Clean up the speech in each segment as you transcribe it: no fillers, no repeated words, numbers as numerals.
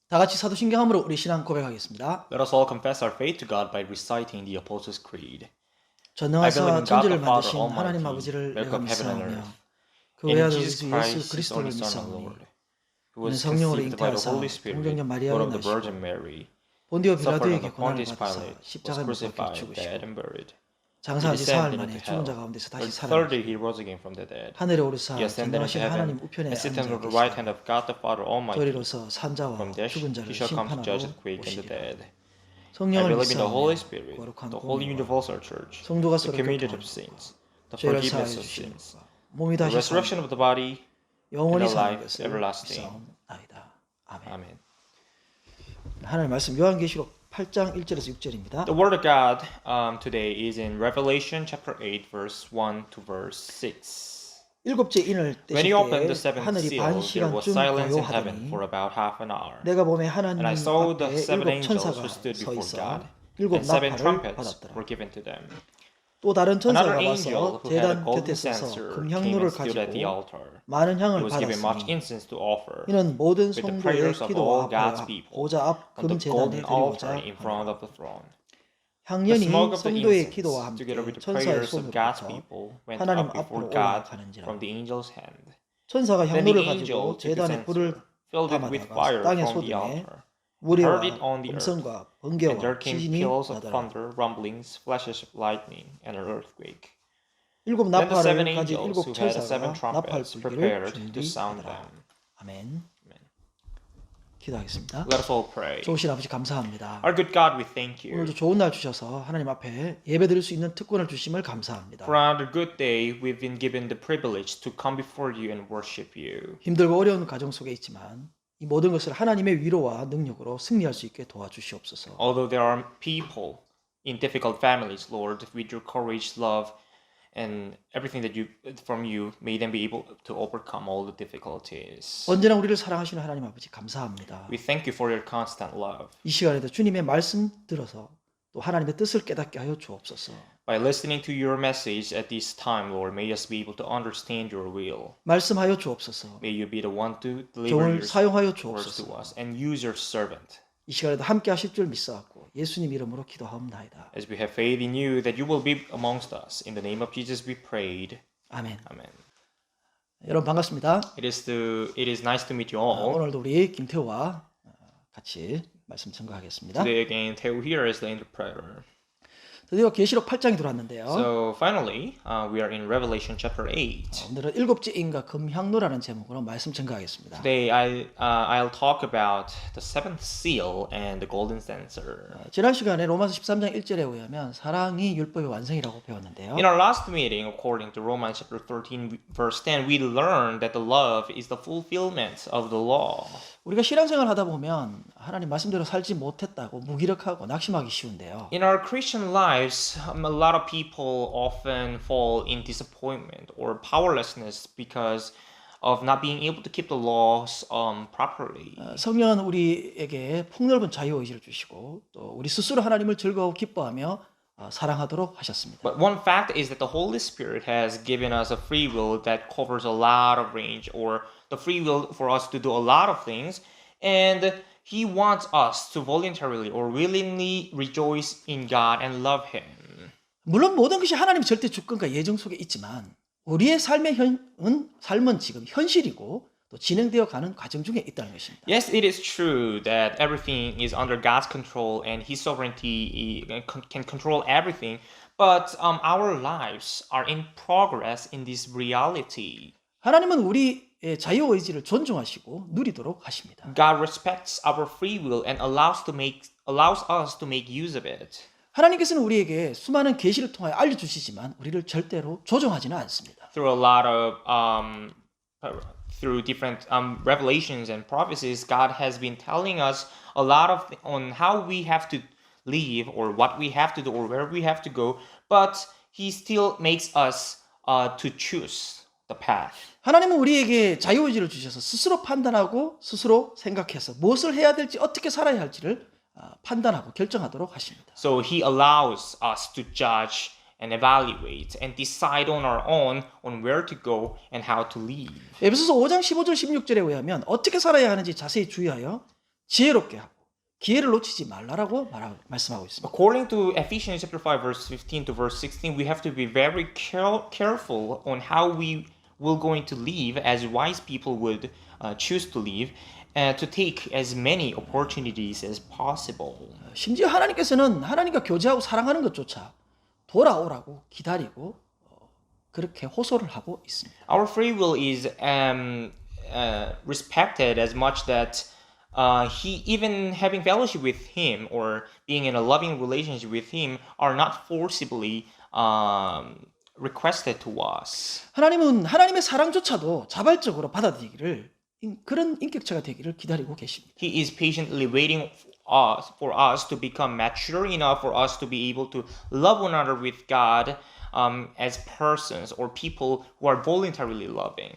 다 같이 사도신경함으로 우리 신앙 고백하겠습니다. Let us all confess our faith to God by reciting the Apostles' Creed. 전능하사 천지를 만드신 Almighty, 하나님 아버지를 maker 내가 of heaven and 믿사오며 earth, 그 and in 외아들 Jesus 주 예수 Christ, His 그리스도를 only Son, 믿사오니 Lord, who 그는 was 성령으로 conceived by the 잉태하사 Holy Spirit, 동정녀 born 마리아를 of the 낳으시고 Virgin Mary, 본디오 suffered 빌라도에게 under 고난을 Pontius 받으사 Pilate, was 십자가에 못 박혀 crucified, dead, 죽으시고 and buried. He 장사한 지 사흘 descended 만에 into 죽은 자 hell. 가운데서 On 다시 the third day 살아나시고 He rose again from the dead. 하늘에 오르사 He ascended into 전능하신 heaven 하나님 우편에 and sits on 앉아 the right hand 계시다. of God the Father Almighty. 저리로서 산자와 From there 죽은 자를 He shall come to judge 심판하러 the quick and the 오시리라. dead. I 성령을 believe in the Holy 믿사오며 Spirit, 거룩한 the Holy 공예와 Universal Church, 성도가 the 서로 communion 교통하는 of saints, the 죄를 사하여 forgiveness of 주시는 sins, 것과 몸이 the 다시 resurrection 사는 of the body, 영원히 and the 사는 life 것을 everlasting. 믿사옵나이다. 아멘. Amen. 하나님 말씀 요한계시록 8장 1절에서 6절입니다. The word of God today is in Revelation chapter 8, verse 1 to verse 6. 일곱째 인을 When 떼실 he opened the 때 seventh 하늘이 seal, 반 there was 시간쯤 silence in heaven 고요하더니 for about half an hour. 내가 보매 하나님 And I saw the 앞에 seven 일곱 angels 천사가 who stood 서 before 있어 God, 일곱 and seven 나팔을 trumpets 받았더라. were given to them. 또 다른 천사가 Another 와서 angel who had a 제단 golden 곁에 서서 censer 금 came 향로를 and stood at the 가지고 altar. 많은 He 향을 was given much 받았으니 incense to offer, 이는 모든 with the 성도의 prayers of 기도와 all God's 하여 people, 보좌 앞 on the 금 제단에 golden altar 드리고자 in front 하니라. of the throne. The 향연이 smoke of the 성도의 incense, 기도와 함께 together with the 천사의 prayers of God's 손으로부터 people, went 하나님 up before 앞으로 God 올라가는지라. from the angel's hand. 천사가 Then the 향로를 angel 가지고 took the 제단에 불을 censer, filled it with 담아다가 fire 땅에 from the 쏟음에 altar, heard it 무리와 on the earth, 음성과 and there 번개와 came 지진이 peals of 나더라. thunder, rumblings, flashes of lightning, and an earthquake. 일곱 Then the seven 나팔을 가진 angels 일곱 who had the seven 천사가 나팔 trumpets 불기를 prepared to sound 준비하더라. them. 아멘. 기도하겠습니다. Let us all pray. 좋으신 아버지 감사합니다. Our good God, we thank you. 오늘도 좋은 날 주셔서 하나님 앞에 예배드릴 수 있는 특권을 주심을 감사합니다. For another good day, we've been given the privilege to come before you and worship you. 힘들고 어려운 가정 속에 있지만 이 모든 것을 하나님의 위로와 능력으로 승리할 수 있게 도와주시옵소서. Although there are people in difficult families, Lord, with your courage, love, and everything that from you, may them be able to overcome all the difficulties. 언제나 우리를 사랑하시는 하나님 아버지 감사합니다. We thank you for your constant love. 이 시간에도 주님의 말씀 들어서 또 하나님의 뜻을 깨닫게 하여 주옵소서. By listening to your message at this time, Lord, may us be able to understand your will. 말씀하여 주옵소서. May you be the one to deliver 종을 your 사용하여 words to 주옵소서. us and use your servant. 이 시간에도 함께 하실 줄 믿사옵고 예수님 이름으로 기도하옵나이다. As we have faith in you that you will be amongst us. In the name of Jesus we prayed. 아멘. Amen. 여러분 반갑습니다. It is nice to meet you all. 오늘도 우리 김태우와 같이 말씀 증거하겠습니다. Today again, Teo here is the interpreter. 드디어 계시록 8장이 들어왔는데요. So finally, we are in Revelation chapter 8. 오늘은 일곱째 인과 금향로라는 제목으로 말씀 증거하겠습니다. Today I'll talk about the seventh seal and the golden censer. 지난 시간에 로마서 13장 1절에 의하면 사랑이 율법의 완성이라고 배웠는데요. In our last meeting, according to Romans chapter 13 verse 10, we learned that the love is the fulfillment of the law. 우리가 신앙생활 하다 보면 하나님 말씀대로 살지 못했다고 무기력하고 낙심하기 쉬운데요. In our Christian lives, a lot of people often fall in disappointment or powerlessness because of not being able to keep the laws properly. 성령은 우리에게 폭넓은 자유의지를 주시고 또 우리 스스로 하나님을 즐거워 기뻐하며 사랑하도록 하셨습니다. But one fact is that the Holy Spirit has given us a free will that covers a lot of range, or the free will for us to do a lot of things, and He wants us to voluntarily or willingly rejoice in God and love Him. 물론 모든 것이 하나님의 절대 주권과 예정 속에 있지만 우리의 삶은 지금 현실이고 또 진행되어 가는 과정 중에 있다는 것입니다. Yes, it is true that everything is under God's control and His sovereignty can control everything, but our lives are in progress in this reality. 하나님은 우리의 자유의지를 존중하시고 누리도록 하십니다. God respects our free will and allows us to make use of it. 하나님께서는 우리에게 수많은 계시를 통하여 알려주시지만 우리를 절대로 조종하지는 않습니다. Through a lot of through different revelations and prophecies, God has been telling us a lot of on how we have to live or what we have to do or where we have to go, but He still makes us to choose the path. 하나님은 우리에게 자유의지를 주셔서 스스로 판단하고 스스로 생각해서 무엇을 해야 될지 어떻게 살아야 할지를 판단하고 결정하도록 하십니다. So He allows us to judge and evaluate and decide on our own on where to go and how to live. 에베소서 5장 15절 16절에 의하면 어떻게 살아야 하는지 자세히 주의하여 지혜롭게 하고 기회를 놓치지 말라라고 말씀하고 있습니다. According to Ephesians chapter 5 verse 15 to verse 16, we have to be very careful on how we will going to live as wise people would choose to live and to take as many opportunities as possible. 심지어 하나님께서는 하나님과 교제하고 사랑하는 것조차 돌아오라고 기다리고 그렇게 호소를 하고 있습니다. Our free will is respected as much that he even having fellowship with him or being in a loving relationship with him are not forcibly requested to us. 하나님은 하나님의 사랑조차도 자발적으로 받아들이기를 그런 인격체가 되기를 기다리고 계십니다. He is patiently waiting for us to become mature enough for us to be able to love one another with God as persons or people who are voluntarily loving.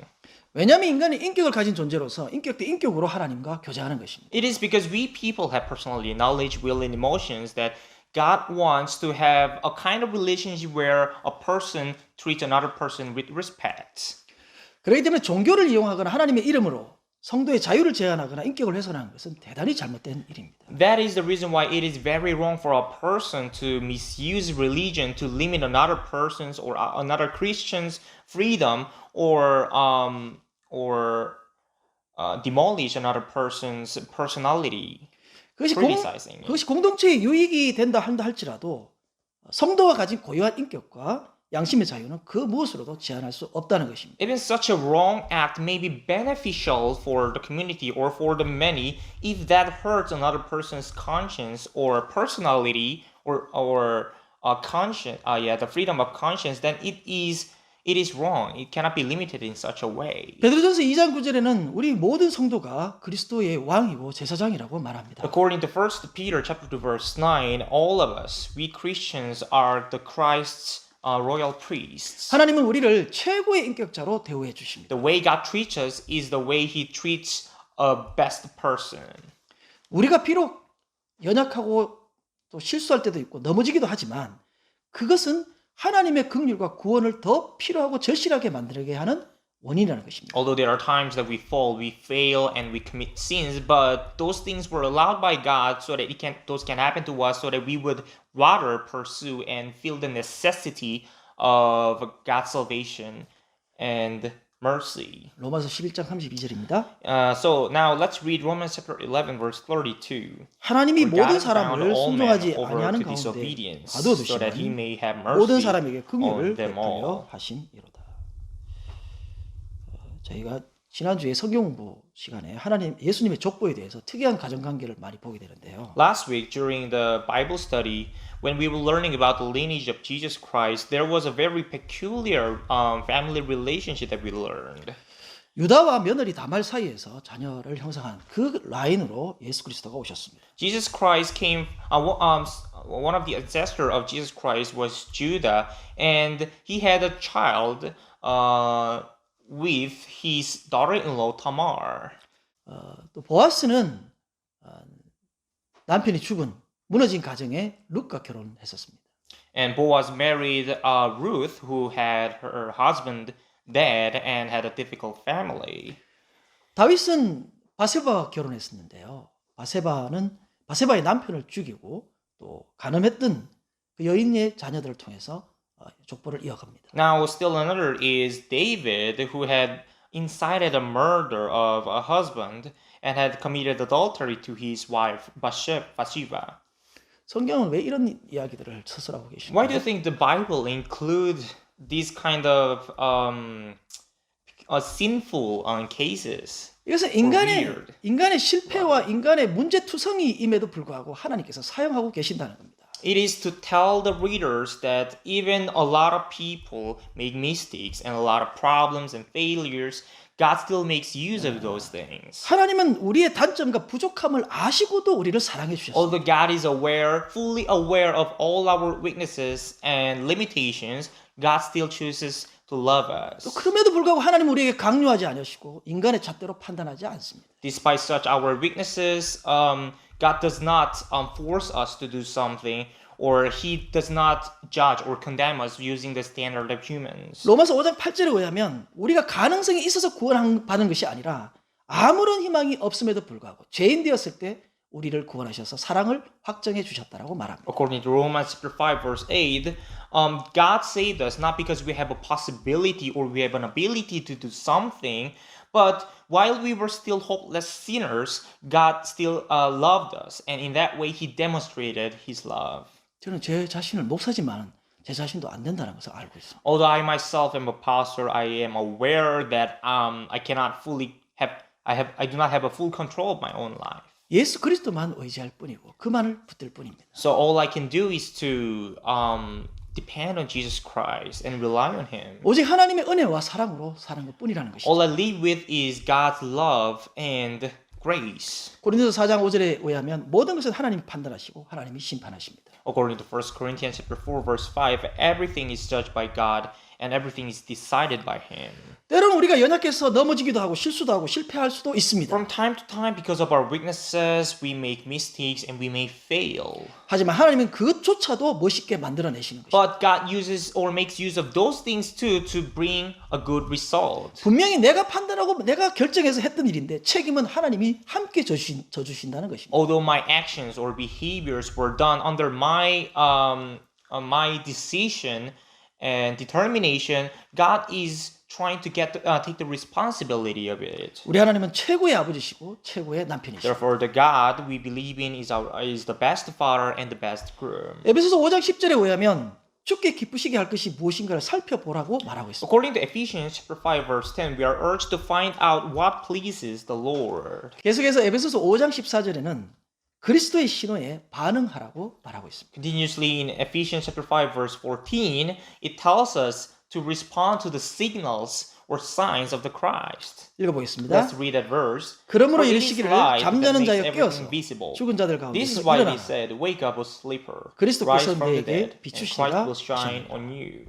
왜냐하면 인간은 인격을 가진 존재로서 인격 대 인격으로 하나님과 교제하는 것입니다. It is because we people have personality, knowledge, will, and emotions that God wants to have a kind of relationship where a person treats another person with respect. 그렇기 때문에 종교를 이용하거나 하나님의 이름으로 성도의 자유를 제한하거나 인격을 훼손하는 것은 대단히 잘못된 일입니다. That is the reason why it is very wrong for a person to misuse religion to limit another person's or another Christian's freedom or demolish another person's personality. criticizing. 그것이 공동체의 유익이 된다 한다 할지라도 성도가 가진 고유한 인격과 양심의 자유는 그 무엇으로도 제한할 수 없다는 것입니다. Even such a wrong act may be beneficial for the community or for the many if that hurts another person's conscience or personality or conscience, the freedom of conscience, then it is wrong. It cannot be limited in such a way. 베드로전서 2장 9절에는 우리 모든 성도가 그리스도의 왕이고 제사장이라고 말합니다. According to 1 Peter chapter 2 verse 9, all of us, we Christians are the Christ's royal priests. 하나님은 우리를 최고의 인격자로 대우해 주십니다. The way God treats us is the way He treats a best person. 우리가 비록 연약하고 또 실수할 때도 있고 넘어지기도 하지만 그것은 하나님의 긍휼과 구원을 더 필요하고 절실하게 만들게 하는 원인이라는 것입니다. Although there are times that we fall, we fail, and we commit sins, but those things were allowed by God so that those can happen to us, so that we would rather pursue and feel the necessity of God's salvation and mercy. 로마서 11장 32절입니다. So now let's read Romans chapter 11, verse 32. 하나님이 For God 모든 has bound 사람을 all men 순종하지 over 아니하는 to 가운데 disobedience, so that He 가둬두시면 may have 모든 mercy 사람에게 긍휼을 on them all. 베풀려 하심이로다. 저희가 지난주에 성경 공부 시간에 예수님의 족보에 대해서 특이한 가정관계를 많이 보게 되는데요. Last week during the Bible study, when we were learning about the lineage of Jesus Christ, there was a very peculiar family relationship that we learned. 유다와 며느리 다말 사이에서 자녀를 형성한 그 라인으로 예수 그리스도가 오셨습니다. Jesus Christ came. One of the ancestors of Jesus Christ was Judah, and he had a child with his daughter-in-law Tamar. 또 보아스는 남편이 죽은 무너진 가정에 룻과 결혼했었습니다. And Boaz married Ruth, who had her husband dead and had a difficult family. 다윗은 바세바와 결혼했었는데요. 바세바의 남편을 죽이고 또 간음했던 그 여인의 자녀들을 통해서 족보를 이어갑니다. Now, still another is David, who had incited the murder of a husband and had committed adultery to his wife Bathsheba. 성경은 왜 이런 이야기들을 서술하고 Why do 계십니까? you think the Bible includes these kind of sinful cases? 이것은 weird. 인간의 실패와 인간의 문제투성이임에도 불구하고 하나님께서 사용하고 계신다는 겁니다. It is to tell the readers that even a lot of people make mistakes and a lot of problems and failures, God still makes use of those things. 하나님은 우리의 단점과 부족함을 아시고도 우리를 사랑해 주셨습니다. Although God is fully aware of all our weaknesses and limitations, God still chooses to love 또 us. 그럼에도 불구하고 하나님은 우리에게 강요하지 않으시고 인간의 잣대로 판단하지 않습니다. Despite such our weaknesses, God does not force us to do something, or He does not judge or condemn us using the standard of humans. 로마서 5장 8절에 의하면 우리가 가능성이 있어서 구원받은 것이 아니라 아무런 희망이 없음에도 불구하고 죄인 되었을 때 우리를 구원하셔서 사랑을 확정해 주셨다라고 말합니다. According to Romans chapter 5 verse 8, God saved us not because we have a possibility or we have an ability to do something, but while we were still hopeless sinners, God still loved us, and in that way He demonstrated His love. 저는 제 자신을 목사지만 제 자신도 안 된다는 것을 알고 있습니다. Although I myself am a pastor, I am aware that I cannot fully I do not have a full control of my own life. 예수 그리스도만 의지할 뿐이고 그만을 붙들 뿐입니다. So all I can do is to depend on Jesus Christ and rely on Him. 오직 하나님의 은혜와 사랑으로 사는 것뿐이라는 것이죠. All I live with is God's love and grace. 고린도서 4장 5절에 의하면 모든 것은 하나님이 판단하시고 하나님이 심판하십니다. According to 1 Corinthians chapter 4 verse 5, everything is judged by God and everything is decided by Him. 때로는 우리가 연약해서 넘어지기도 하고 실수도 하고 실패할 수도 있습니다. From time to time, because of our weaknesses, we make mistakes and we may fail. 하지만 하나님은 그것조차도 멋있게 만들어내시는 것입니다. But God uses or makes use of those things too to bring a good result. 분명히 내가 판단하고 내가 결정해서 했던 일인데 책임은 하나님이 함께 져주신다는 것입니다. Although my actions or behaviors were done under my decision and determination, God is trying to take the responsibility of it. 우리 하나님은 최고의 아버지시고 최고의 남편이시고 Therefore, the God we believe in is the best father and the best groom. 에베소서 5장 10절에 의하면 주께 기쁘시게 할 것이 무엇인가를 살펴보라고 말하고 있습니다. According to Ephesians chapter 5 verse 10, we are urged to find out what pleases the Lord. 계속해서 에베소서 5장 14절에는 그리스도의 신호에 반응하라고 말하고 있습니다. Continuously in Ephesians chapter 5 verse 14, it tells us to respond to the signals or signs of the Christ. 읽어보겠습니다. Let's read that verse. 그러므로 For it is 이르시기를 light that 잠자는 makes 자여 everything 깨어서 visible. 죽은 자들 This is 가운데서 why 일어나라. he said, wake up, O sleeper. 그리스도께서 Rise from the 너에게 dead, and 비추시리라 Christ will shine 하십니다. on you.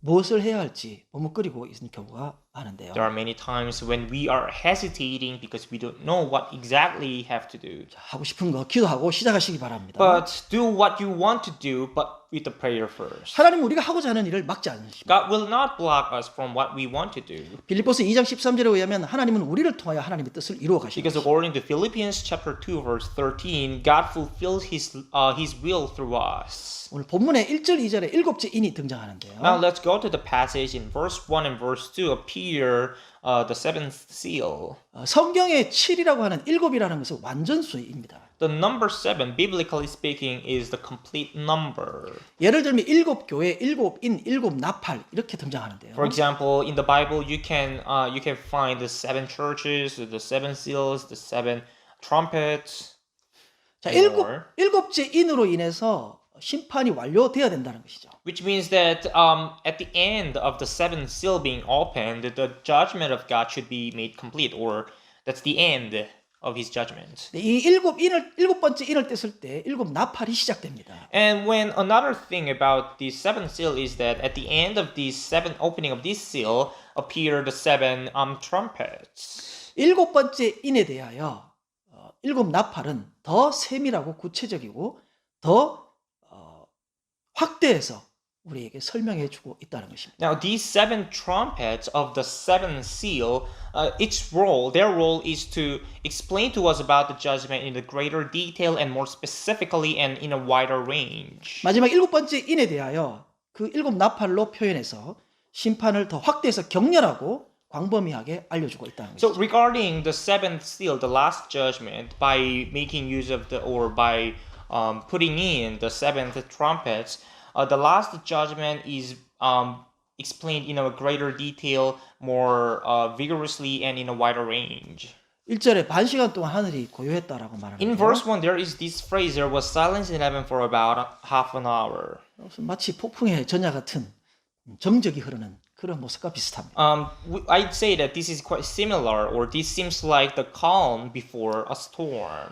무엇을 해야 할지 머뭇거리고 있는 경우가 많은데요. There are many times when we are hesitating because we don't know what exactly we have to do. 하고 싶은 거 기도하고 시작하시기 바랍니다. But do what you want to do, but with the prayer first. 하나님은 우리가 하고자 하는 일을 막지 않으십니다. God will not block us from what we want to do. 빌립보서 2장 13절에 의하면 하나님은 우리를 통하여 하나님의 뜻을 이루어 가십니다. Because according to Philippians chapter 2 verse 13, God fulfills his will through us. 오늘 본문의 1절 2절에 일곱째 인이 등장하는데요. Now let's go to the passage in verse 1 and verse 2 appear the seventh seal. 성경의 7이라고 하는 일곱이라는 것은 완전수입니다. The number 7, biblically speaking, is the complete number. 예를 들면 일곱 교회, 일곱 인, 일곱 나팔 이렇게 등장하는데요. For example, in the Bible, you can find the 7 churches, the 7 seals, the 7 trumpets. 자, and more. 일곱째 인으로 인해서 심판이 완료되어야 된다는 것이죠. Which means that at the end of the 7th seal being opened, the judgment of God should be made complete, or that's the end of His judgment. 이 일곱 번째 인을 뗐을 때 일곱 나팔이 시작됩니다. And when another thing about the 7th seal is that at the end of the 7th opening of this seal appear the 7 trumpets. 일곱 번째 인에 대하여 일곱 나팔은 더 세밀하고 구체적이고 더 확대해서 우리에게 설명해 주고 있다는 것입니다. Now, these 7 trumpets of the 7th seal, their role is to explain to us about the judgment in the greater detail and more specifically and in a wider range. 마지막 일곱 번째 인에 대하여 그 일곱 나팔로 표현해서 심판을 더 확대해서 격렬하고 광범위하게 알려주고 있다는 So 것이죠. regarding the 7th seal, the last judgment, by making use of by putting in the 7th trumpets, the last judgment is explained in a greater detail, more vigorously, and in a wider range. 1절에 반 시간 동안 하늘이 고요했다라고 말하는 In 거예요. verse 1, there is this phrase, there was silence in heaven for about half an hour. 마치 폭풍의 전야 같은 정적이 흐르는 그런 모습과 비슷합니다. I'd say that this is quite similar, or this seems like the calm before a storm.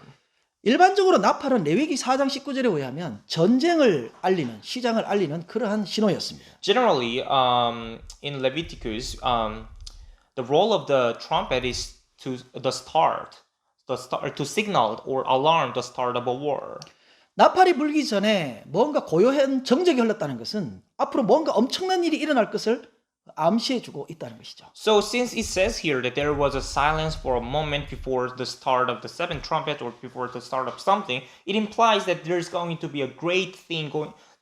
일반적으로 나팔은 레위기 4장 19절에 의하면 전쟁을 알리는 시장을 알리는 그러한 신호였습니다. Generally, in Leviticus, the role of the trumpet is to signal or alarm the start of a war. 나팔이 불기 전에 뭔가 고요한 정적이 흘렀다는 것은 앞으로 뭔가 엄청난 일이 일어날 것을 암시해주고 있다는 것이죠. So since it says here that there was a silence for a moment before the start of the seventh trumpet or before the start of something, it implies that there's going to be a great thing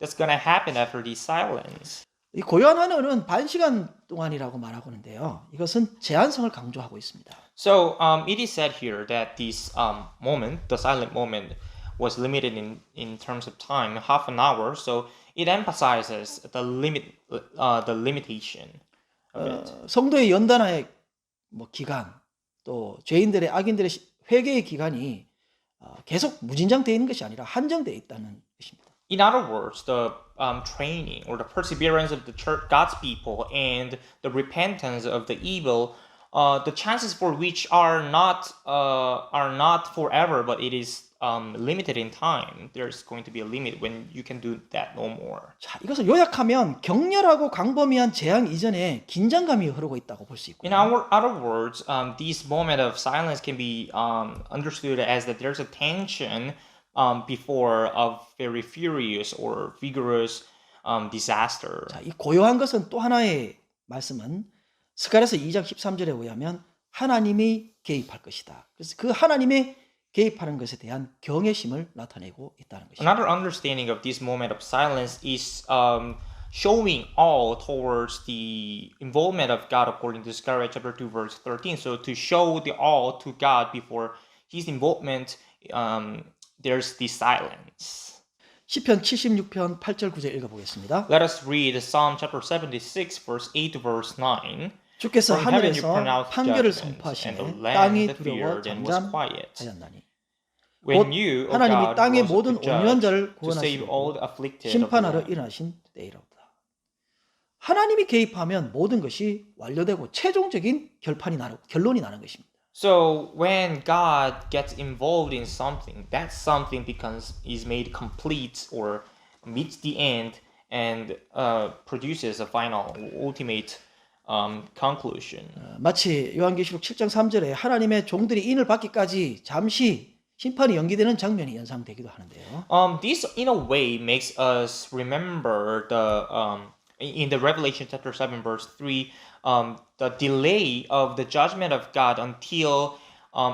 that's going to happen after this silence. 이 고요한 하늘은 반시간 동안이라고 말하고 있는데요. 이것은 제한성을 강조하고 있습니다. So it is said here that this moment, the silent moment, was limited in terms of time, half an hour. So it emphasizes the limitation of it. 성도의 연단의 기간, 또 죄인들의 악인들의 회개의 기간이 계속 무진장되어 있는 것이 아니라 한정되어 있다는 것입니다. In other words, the training or the perseverance of the church, God's people, and the repentance of the evil, the chances for which are not forever, but it is limited in time. There's going to be a limit when you can do that no more. 자, 이것을 요약하면 격렬하고 광범위한 재앙 이전에 긴장감이 흐르고 있다고 볼 수 있고요. In other words, this moment of silence can be understood as that there's a tension before a very furious or vigorous disaster. 자, 이 고요한 것은 또 하나의 말씀은 스가랴서 2장 13절에 의하면 하나님이 개입할 것이다. 그래서 그 하나님의 개입하는 것에 대한 경외심을 나타내고 있다는 것입니다. Another understanding of this moment of silence is showing all towards the involvement of God according to Zechariah chapter 2 verse 13. So to show the all to God before his involvement, there's the silence. 시편 76편 8절 9절 읽어보겠습니다. Let us read Psalm chapter 76 verse 8 to verse 9. 주께서 From heaven you 하늘에서 pronounced 판결을 judgment, and the 선포하시네 land 땅이 that 두려워 feared and was quiet. 잠잠하였나니 When 곧 you, O 하나님이 God, 땅의 rose up 모든 to 온유한 judge, 자를 to save all 구원하시고 the afflicted of the 심판하러 land. 일어나신 때이로다. 하나님이 개입하면 모든 것이 완료되고 최종적인 결론이 나는 것입니다. So when God gets involved in something, that something is made complete or meets the end and produces a final, ultimate conclusion. 마치 요한계시록 7장 3절에 하나님의 종들이 인을 받기까지 잠시 심판이 연기되는 장면이 연상되기도 하는데요. This in a way makes us remember in the Revelation chapter 7 verse 3 the delay of the judgment of God until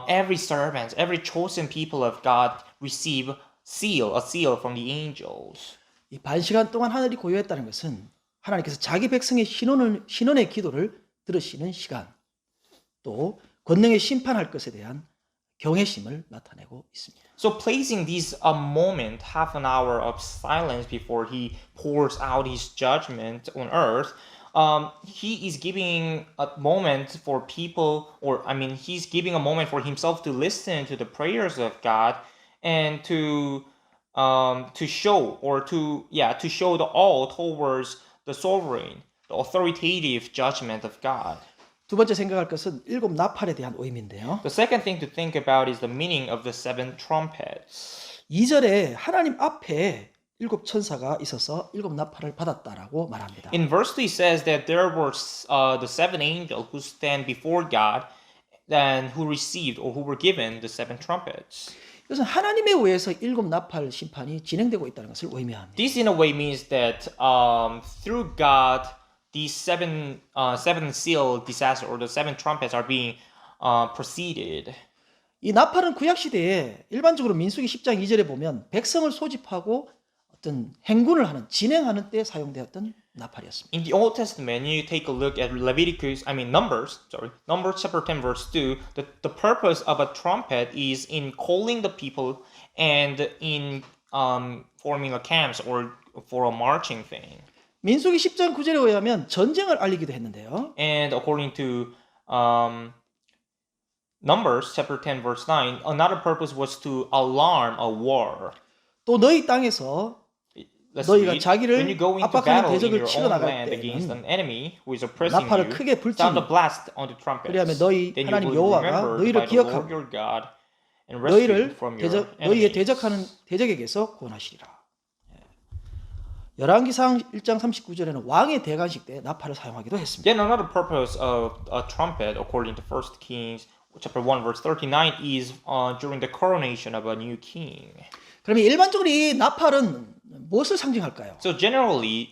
every servant, every chosen people of God receive a seal from the angels. 이 반시간 동안 하늘이 고요했다는 것은 하나님께서 자기 백성의 신원의 기도를 들으시는 시간, 또 권능의 심판할 것에 대한 경외심을 나타내고 있습니다. So placing this a moment, half an hour of silence before he pours out his judgment on earth, he is giving a moment for people, he's giving a moment for himself to listen to the prayers of God and to show the all towards the sovereign, the authoritative judgment of God. 두 번째 생각할 것은 일곱 나팔에 대한 의미인데요. The second thing to think about is the meaning of the seven trumpets. 2절에 하나님 앞에 일곱 천사가 있어서 일곱 나팔을 받았다라고 말합니다. In verse 2 it says that there were the seven angels who stand before God and who received or who were given the seven trumpets. 이것은 하나님에 의해서 일곱 나팔 심판이 진행되고 있다는 것을 의미합니다. This in a way means that through God these seven seal disaster or the seven trumpets are being preceded. 이 나팔은 구약 시대에 일반적으로 민수기 10장 2절에 보면 백성을 소집하고 어떤 행군을 하는 진행하는 때 사용되었던 나팔이었습니다. In the Old Testament, you take a look at Numbers chapter 10 verse 2, the purpose of a trumpet is in calling the people and in forming a camps or for a marching thing. 민수기 10장 9절에 의하면 전쟁을 알리기도 했는데요. And according to Numbers chapter 10 verse 9, another purpose was to alarm a war. 또 너희 땅에서 Let's 너희가 read. 자기를 When you go into 압박하는 battle in 대적을 your 치러 own 나갈 land against 때에는 an enemy who is oppressing 나팔을 you, 크게 불지니 sound a blast on the trumpets. 그리하면 너희 Then you 하나님 will 여호와가 remember 너희를 by the Lord 기억하고 your God and rescue you 너희를 from your 너희의 enemies. 대적하는 대적에게서 구원하시리라. 열왕기상 1장 39절에는 왕의 대관식 때 나팔을 사용하기도 했습니다. Then another purpose of a trumpet, according to 1 Kings chapter 1 verse 39, is during the coronation of a new king. 그러면 일반적으로 이 나팔은 무엇을 상징할까요? So generally,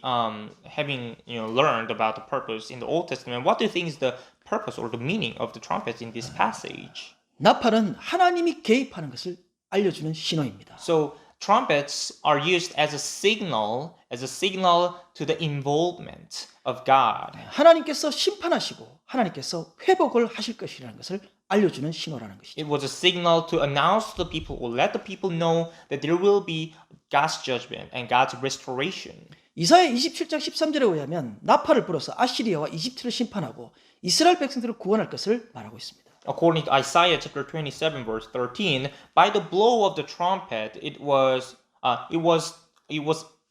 having learned about the purpose in the Old Testament, what do you think is the purpose or the meaning of the trumpets in this passage? 나팔은 하나님이 개입하는 것을 알려주는 신호입니다. So trumpets are used as a signal to the involvement of God. 하나님께서 심판하시고 하나님께서 회복을 하실 것이라는 것을 알려주는 신호라는 것이죠. It was a signal to announce to the people or let the people know that there will be God's judgment and God's restoration. 이사야 27장 13절에 의하면 나팔을 불어서 아시리아와 이집트를 심판하고 이스라엘 백성들을 구원할 것을 말하고 있습니다. According to Isaiah chapter 27 verse 13, by the blow of the trumpet, it was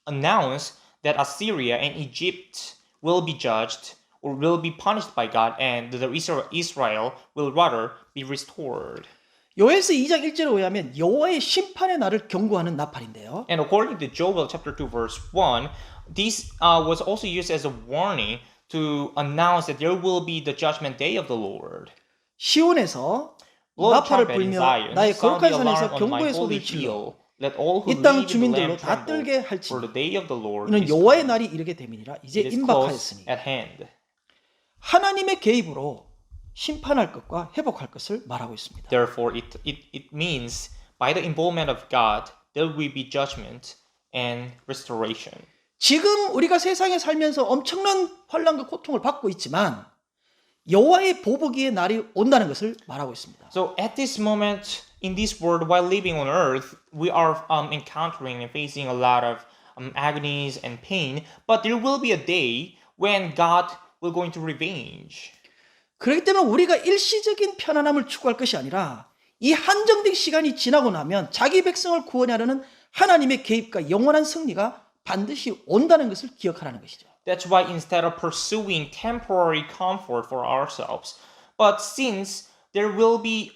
announced that Assyria and Egypt will be judged or will be punished by God, and the Israel will rather be restored. 요엘서 2장 1절에 의하면 여호와의 심판의 날을 경고하는 나팔인데요. And according to Joel chapter 2 verse 1, this was also used as a warning to announce that there will be the judgment day of the Lord. 시온에서 Blow the 나팔을 trumpet in 불며 Zion, 나의 sound the 거룩한 alarm 산에서 on my 경고의 holy 소리를 질러 hill. Let all who 이 땅 live in the 주민들로 land 다 tremble, 떨게 할지 for the day of the Lord 이는 is 여호와의 come. 날이 이르게 됨이니라 이제 It is close 임박하였으니 at hand. 하나님의 개입으로 심판할 것과 회복할 것을 말하고 있습니다. Therefore, it means by the involvement of God, there will be judgment and restoration. 지금 우리가 세상에 살면서 엄청난 환난과 고통을 받고 있지만 여호와의 보복의 날이 온다는 것을 말하고 있습니다. So at this moment in this world, while living on earth, we are encountering and facing a lot of agonies and pain. But there will be a day when God will going to revenge. 그렇기 때문에 우리가 일시적인 편안함을 추구할 것이 아니라 이 한정된 시간이 지나고 나면 자기 백성을 구원하려는 하나님의 개입과 영원한 승리가 반드시 온다는 것을 기억하라는 것이죠. That's why instead of pursuing temporary comfort for ourselves, but since there will be,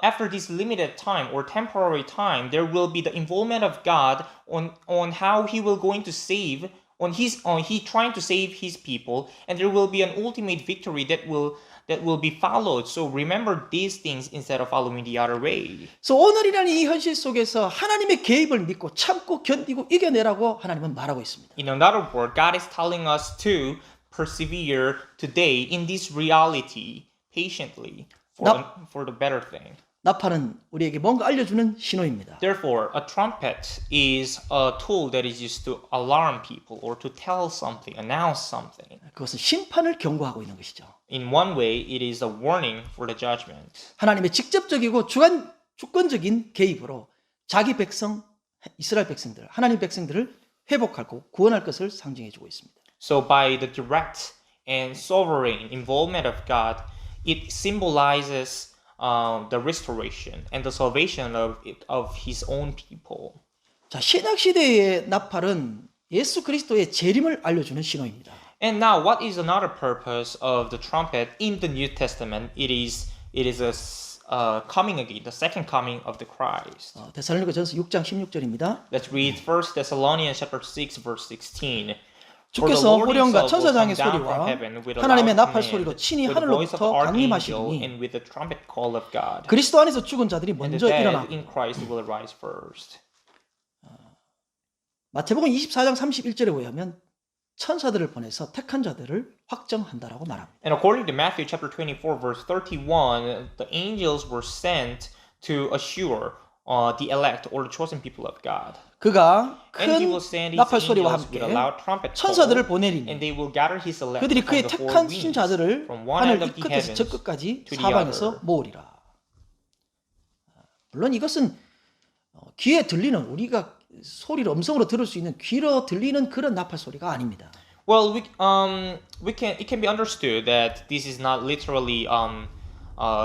after this limited time or temporary time, there will be the involvement of God on how He will going to save, He trying to save His people, and there will be an ultimate victory that will be followed. So remember these things instead of following the other way. 그래서 오늘이라는 이 현실 속에서 하나님의 개입을 믿고 참고 견디고 이겨내라고 하나님은 말하고 있습니다. In another word, God is telling us to persevere today in this reality patiently for the better thing. 나팔은 우리에게 뭔가 알려주는 신호입니다. Therefore, a trumpet is a tool that is used to alarm people or to tell something, announce something. 그것은 심판을 경고하고 있는 것이죠. In one way, it is a warning for the judgment. 하나님의 직접적이고 주권적인 개입으로 자기 백성, 이스라엘 백성들, 하나님 백성들을 회복하고 구원할 것을 상징해주고 있습니다. So by the direct and sovereign involvement of God, it symbolizes the restoration and the salvation of His own people. 자, 신약 시대의 나팔은 예수 그리스도의 재림을 알려주는 신호입니다. And now, what is another purpose of the trumpet in the New Testament? It is a coming again, the second coming of the Christ. 데살로니가전서 6장 16절입니다. Let's read 1 Thessalonians chapter 6 verse 16. 주께서 호령과 천사장의 소리와 하나님의 나팔 소리로 친히 하늘로부터 강림하시니 and with the trumpet call of God. 그리스도 안에서 죽은 자들이 And the 먼저 dead 일어나고 in Christ will rise first. 마태복음 24장 31절에 의하면 천사들을 보내서 택한 자들을 확정한다라고 말합니다. And according to Matthew chapter 24 verse 31, the angels were sent to assure the elect or the chosen people of God. 그가 And he 큰 will send his 나팔 소리와 angels with a 함께 loud trumpet call, 천사들을 보내리니 and they will gather his elect 그들이 from 그의 the four 택한 winds, 신자들을 from one 하늘 end 이 of the 끝에서 저 heavens 끝까지 to the 사방에서 other. 모으리라. 물론 이것은 귀에 들리는 우리가 소리를 음성으로 들을 수 있는 귀로 들리는 그런 나팔 소리가 아닙니다. Well, it can be understood that this is not literally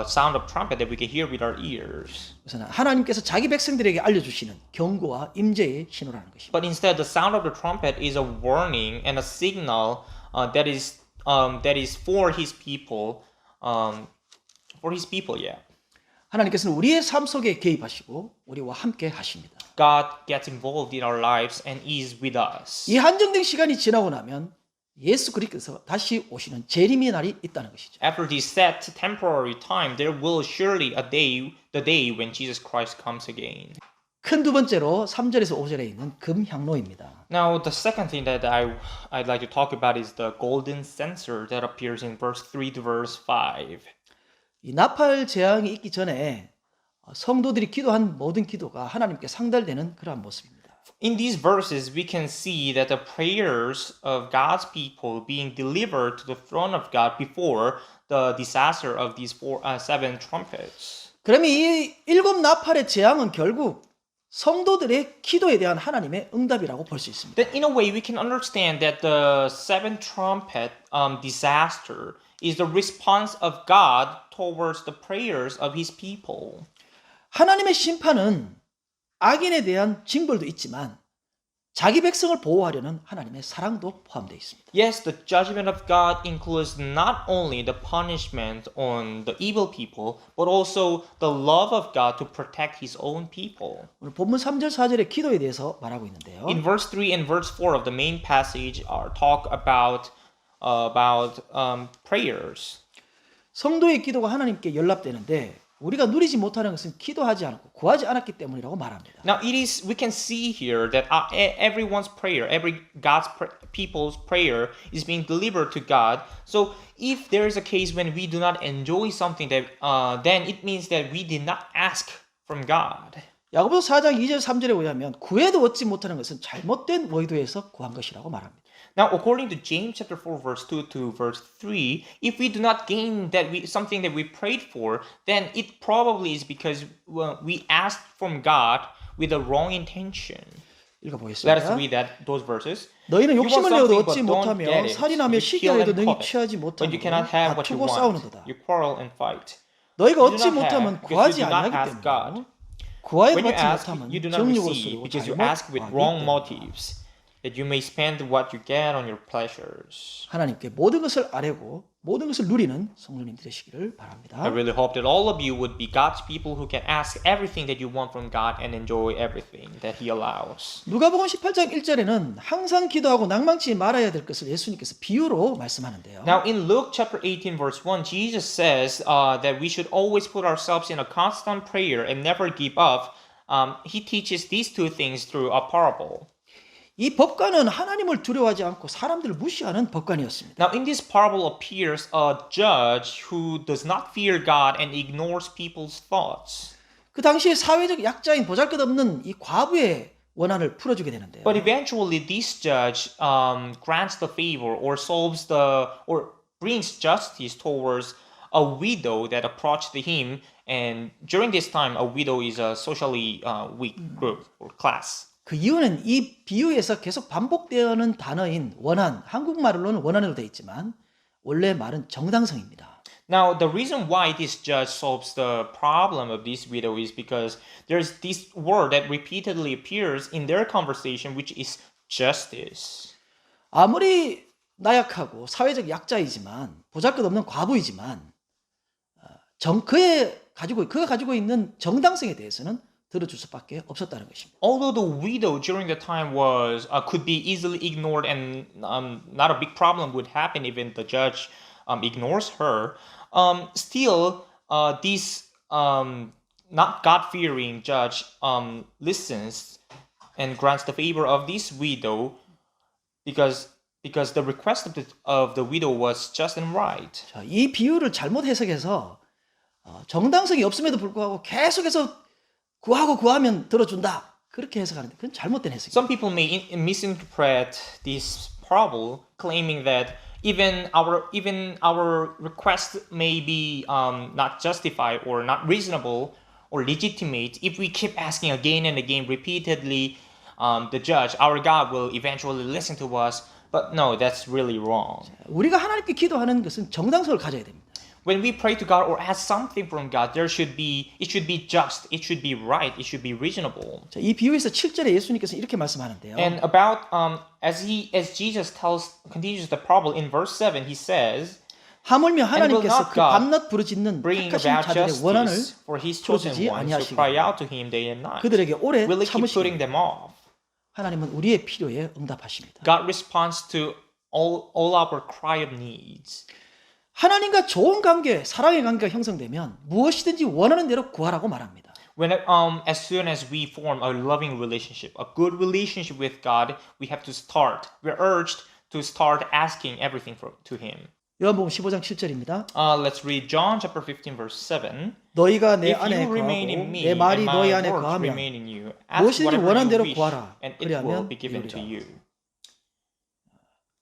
sound of trumpet that we can hear with our ears. 그래서 하나님께서 자기 백성들에게 알려주시는 경고와 임재의 신호라는 것입니다. But instead, the sound of the trumpet is a warning and a signal that is for His people, yeah. 하나님께서는 우리의 삶 속에 개입하시고 우리와 함께 하십니다. God gets involved in our lives and is with us. 이 한정된 시간이 지나고 나면 예수 그리스도께서 다시 오시는 재림의 날이 있다는 것이죠. After this set temporary time, there will surely the day when Jesus Christ comes again. 큰 두 번째로 3절에서 5절에 있는 금향로입니다. Now, the second thing that I'd like to talk about is the golden censer that appears in verse 3 to verse 5. 이 나팔 재앙이 있기 전에 성도들이 기도한 모든 기도가 하나님께 상달되는 그러한 모습입니다. In these verses, we can see that the prayers of God's people being delivered to the throne of God before the disaster of these seven trumpets. 그러면 이 일곱 나팔의 재앙은 결국 성도들의 기도에 대한 하나님의 응답이라고 볼 수 있습니다. Then, in a way, we can understand that the seven trumpet disaster is the response of God towards the prayers of His people. 하나님의 심판은 악인에 대한 징벌도 있지만 자기 백성을 보호하려는 하나님의 사랑도 포함되어 있습니다. Yes, the judgment of God includes not only the punishment on the evil people, but also the love of God to protect His own people. 오늘 본문 3절 4절의 기도에 대해서 말하고 있는데요. In verse 3 and verse 4 of the main passage are talk about prayers. 성도의 기도가 하나님께 연락되는데 우리가 누리지 못하는 것은 기도하지 않고 구하지 않았기 때문이라고 말합니다. Now we can see here that everyone's prayer, every people's prayer is being delivered to God. So if there is a case when we do not enjoy something, that then it means that we did not ask from God. 야고보서 4장 2절 3절에 의하면 구해도 얻지 못하는 것은 잘못된 의도에서 구한 것이라고 말합니다. Now, according to James chapter 4, verse 2 to verse 3, if we do not gain something that we prayed for, then it probably is because we asked from God with the wrong intention. Let us 읽어보겠습니다. read those verses. 너희는 You 욕심을 want 내어도 something, 얻지 but don't 못하며 get it. 살인하며 You kill 시기하여도 and 능히 covet, 취하지 but you 못하고 cannot have what you 다투고 want. 싸우는도다. You quarrel and fight. 너희가 You do 얻지 not 못하면 have because 구하지 you do not 아니하기 ask God. 때문에 구하여도 When you 받지 ask, 못하면 you do not 정욕으로 receive 쓰고 because you 잘못 ask with 구하기 wrong 때문에 motives, that you may spend what you get on your pleasures. 하나님께 모든 것을 아뢰고 모든 것을 누리는 성도님 되시기를 바랍니다. I really hope that all of you would be God's people who can ask everything that you want from God and enjoy everything that He allows. 누가복음 18장 1절에는 항상 기도하고 낭망치 말아야 될 것을 예수님께서 비유로 말씀하는데요. Now in Luke chapter 18 verse 1, Jesus says that we should always put ourselves in a constant prayer and never give up. He teaches these two things through a parable. 이 법관은 하나님을 두려워하지 않고 사람들을 무시하는 법관이었습니다. Now in this parable appears a judge who does not fear God and ignores people's thoughts. 그 당시에 사회적 약자인 보잘것없는 이 과부의 원한을 풀어주게 되는데요. But eventually this judge grants the favor or brings justice towards a widow that approached him, and during this time a widow is a socially weak group or class. 그 이유는 이 비유에서 계속 반복되는 단어인 원한, 한국말로는 원한으로 되어 있지만 원래 말은 정당성입니다. Now, the reason why this judge solves the problem of this widow is because there's this word that repeatedly appears in their conversation, which is justice. 아무리 나약하고 사회적 약자이지만 보잘것없는 과부이지만 그가 가지고 있는 정당성에 대해서는 들어줄 수밖에 없었다는 것입니다. Although the widow during the time could be easily ignored and not a big problem would happen even the judge ignores her, still this not God-fearing judge listens and grants the favor of this widow because the request of the widow was just and right. 자, 이 비유를 잘못 해석해서 정당성이 없음에도 불구하고 계속해서 구하면 들어준다. 그렇게 해석하는데 그건 잘못된 해석입니다. Some people may misinterpret this parable, claiming that even our request may be not justified or not reasonable or legitimate. If we keep asking again and again repeatedly, the judge, our God, will eventually listen to us. But no, that's really wrong. 우리가 하나님께 기도하는 것은 정당성을 가져야 됩니다. When we pray to God or ask something from God, it should be just, it should be right, it should be reasonable. 자, 이 비유에서 7절에 예수님께서 이렇게 말씀하는데요. And about as Jesus continues the parable in verse 7, he says, 하물며 하나님께서 not 그 God 밤낮 부르짖는 bringing 택하신 about 자들의 원한을 justice for his chosen 풀어주지 ones who cry 아니하시고 out to him day and night. 그들에게 오래 Will he keep putting 참으시고 them off? 하나님은 우리의 필요에 응답하십니다. God responds to all our cry of needs. 하나님과 좋은 관계, 사랑의 관계가 형성되면 무엇이든지 원하는 대로 구하라고 말합니다. As soon as we form a loving relationship, a good relationship with God, we're urged to start asking everything to Him. 요한복음 15장 7절입니다. Let's read John chapter 15 verse 7. 너희가 내 If 안에 you remain 거하고 in me 내 and 말이 너희 my 안에 words 거하면 remain in you, ask 무엇이든지 whatever 원하는 you 대로 wish, 구하라. and it will 그리하면 be given to 이루리라. you.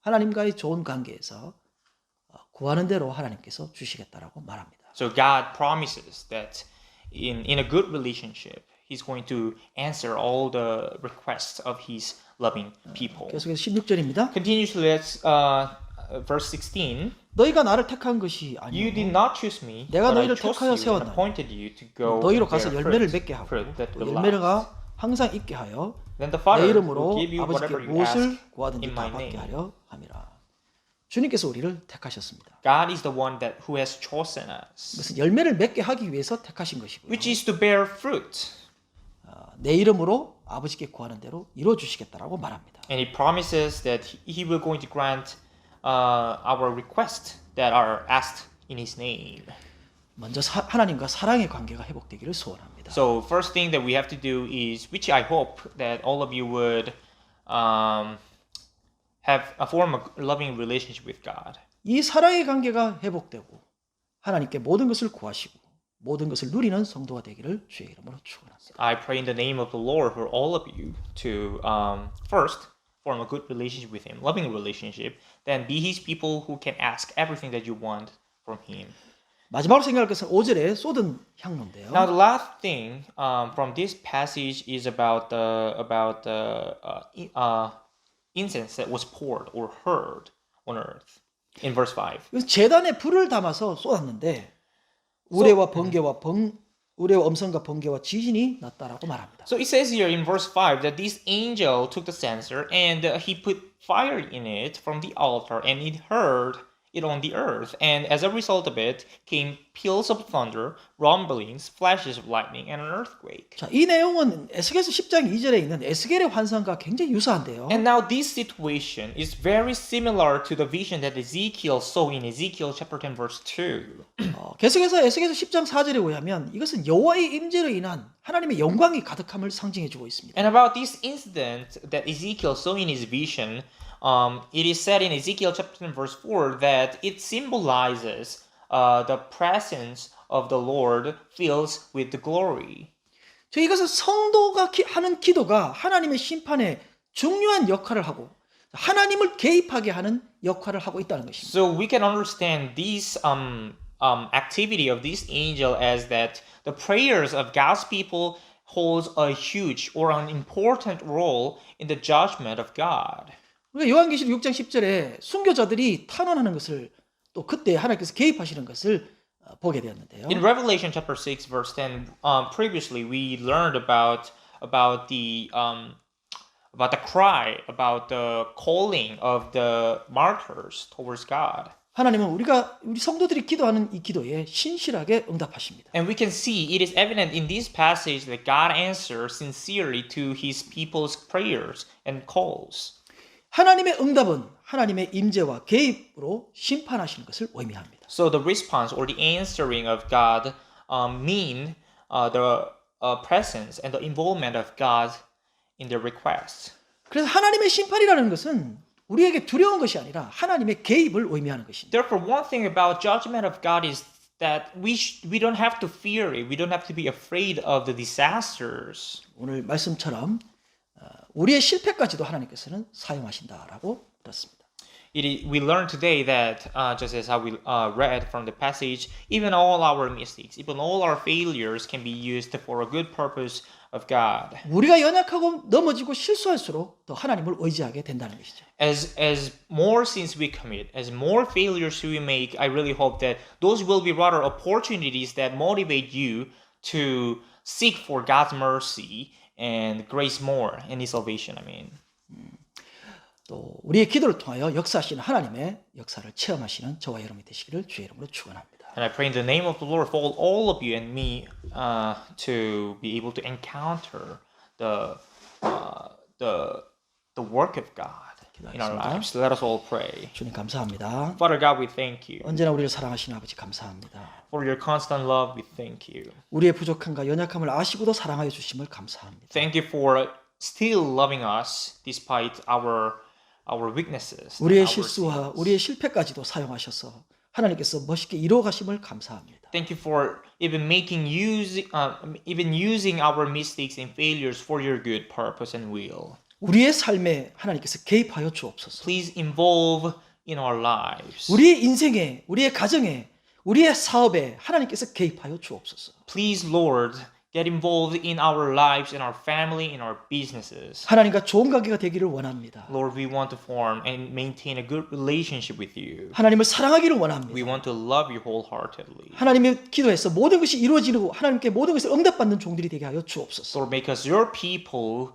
하나님과의 좋은 관계에서 구하는 대로 하나님께서 주시겠다라고 말합니다. So God promises that in a good relationship, He's going to answer all the requests of His loving people. 계속해서 16절입니다. Continuously, let's verse 16. 너희가 나를 택한 것이 You did 아니요 not choose me, 내가 but I 너희를 chose 택하여 you and 세웠나니 appointed you to go 너희로 and 가서 bear 열매를 fruit, 맺게 하고 fruit that 또 will last. 열매가 항상 있게 하여 Then the 내 Father will 이름으로 give you 아버지께 whatever you 무엇을 ask 구하든지 in 다 my 받게 name. 하려 함이라. 주님께서 우리를 택하셨습니다. God is the one who has chosen us, 그것은 열매를 맺게 하기 위해서 택하신 것이고요. which is to bear fruit. 내 이름으로 아버지께 구하는 대로 이루어 주시겠다라고 말합니다. And He promises that He will going to grant our requests that are asked in His name. 먼저 하나님과 사랑의 관계가 회복되기를 소원합니다. So first thing that we have to do is, which I hope that all of you would form a loving relationship with God. 이 사랑의 관계가 회복되고 하나님께 모든 것을 구하시고 모든 것을 누리는 성도가 되기를 주의 이름으로 축원합니다. I pray in the name of the Lord for all of you to first form a good relationship with Him, loving relationship, then be His people who can ask everything that you want from Him. 마지막으로 생각할 것은 5절에 쏟은 향로인데요. Now the last thing from this passage is about the incense that was poured or heard on earth in verse 5. 이것은 제단에 불을 담아서 쏟았는데 우레와 음성과 번개와 지진이 났다라고 말합니다. So it says here in verse 5 that this angel took the censer and he put fire in it from the altar and it heard it on the earth, and as a result of it came peals of thunder, rumblings, flashes of lightning, and an earthquake. 자, 이 내용은 에스겔서 10장 2절에 있는 에스겔의 환상과 굉장히 유사한데요. And now this situation is very similar to the vision that Ezekiel saw in Ezekiel chapter 10 verse 2. 계속해서 에스겔서 10장 4절에 의하면 이것은 여호와의 임재로 인한 하나님의 영광이 가득함을 상징해 주고 있습니다. And about this incident that Ezekiel saw in his vision, it is said in Ezekiel chapter 10 verse 4 that it symbolizes the presence of the Lord fills with the glory. 저 이것은 성도가 하는 기도가 하나님의 심판에 중요한 역할을 하고 하나님을 개입하게 하는 역할을 하고 있다는 것입니다. So we can understand this activity of this angel as that the prayers of God's people holds a huge or an important role in the judgment of God. 우리가 요한계시록 6장 10절에 순교자들이 탄원하는 것을 또 그때 하나님께서 개입하시는 것을 보게 되었는데요. In Revelation chapter 6 verse 10, previously we learned about the cry, about the calling of the martyrs towards God. 하나님은 우리 성도들이 기도하는 이 기도에 신실하게 응답하십니다. And we can see it is evident in this passage that God answers sincerely to His people's prayers and calls. 하나님의 응답은 하나님의 임재와 개입으로 심판하시는 것을 의미합니다. So the response or the answering of God mean the presence and the involvement of God in their requests. 그래서 하나님의 심판이라는 것은 우리에게 두려운 것이 아니라 하나님의 개입을 의미하는 것입니다. Therefore, one thing about judgment of God is that we don't have to fear it. We don't have to be afraid of the disasters. 오늘 말씀처럼 우리의 실패까지도 하나님께서는 사용하신다라고 들었습니다. We learned today that just as how we read from the passage, even all our mistakes, even all our failures can be used for a good purpose of God. 우리가 연약하고 넘어지고 실수할수록 더 하나님을 의지하게 된다는 것이죠. As more sins we commit, as more failures we make, I really hope that those will be rather opportunities that motivate you to seek for God's mercy and grace more in His salvation. I mean. 또 우리의 기도를 통하여 역사하시는 하나님의 역사를 체험하시는 저와 여러분이 되시기를 주의 이름으로 축원합니다. And I pray in the name of the Lord for all of you and me to be able to encounter the work of God. in our 기도하겠습니다. lives. Let us all pray. 주님 감사합니다. Father God, we thank you. 언제나 우리를 사랑하시는 아버지 감사합니다. For your constant love, we thank you. 우리의 부족함과 연약함을 아시고도 사랑하여 주심을 감사합니다. Thank you for still loving us despite our weaknesses. 우리의 our 실수와 sins. 우리의 실패까지도 사용하셔서 하나님께서 멋있게 이루어 가심을 감사합니다. Thank you for even even using our mistakes and failures for your good purpose and will. 우리의 삶에 하나님께서 개입하여 주옵소서. Please involve in our lives. 우리의 인생에, 우리의 가정에, 우리의 사업에 하나님께서 개입하여 주옵소서. Please, Lord, get involved in our lives, in our family, in our businesses. 하나님과 좋은 관계가 되기를 원합니다. Lord, we want to form and maintain a good relationship with you. 하나님을 사랑하기를 We 원합니다. want to love you wholeheartedly. 하나님의 기도에서 모든 것이 이루어지고 하나님께 모든 것을 응답받는 종들이 되게 하여 주옵소서. Lord, make us your people,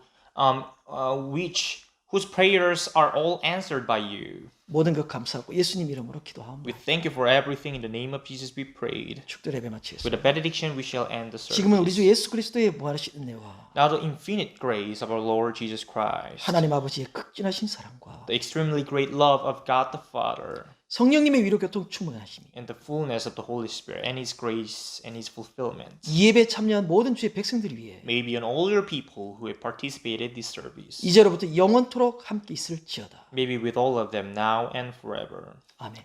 whose prayers are all answered by you. 모든 것 감사하고 예수님 이름으로 We 기도합니다. thank you for everything. In the name of Jesus, we prayed. 축도 예배 마치겠습니다. With a benediction, we shall end the 지금은 우리 service. 주 예수 그리스도의 무한하신 은혜와 Now, the infinite grace of our Lord Jesus Christ, 하나님 아버지의 극진하신 사랑과 the extremely great love of God the Father, 성령님의 위로 교통 충만하심이 and the fullness of the Holy Spirit, and His grace and His fulfillment 이 예배에 참여한 모든 주의 백성들 위해 may be on all your people who have participated in this service, 이제로부터 영원토록 함께 있을지어다. maybe with all of them now and forever. 아멘.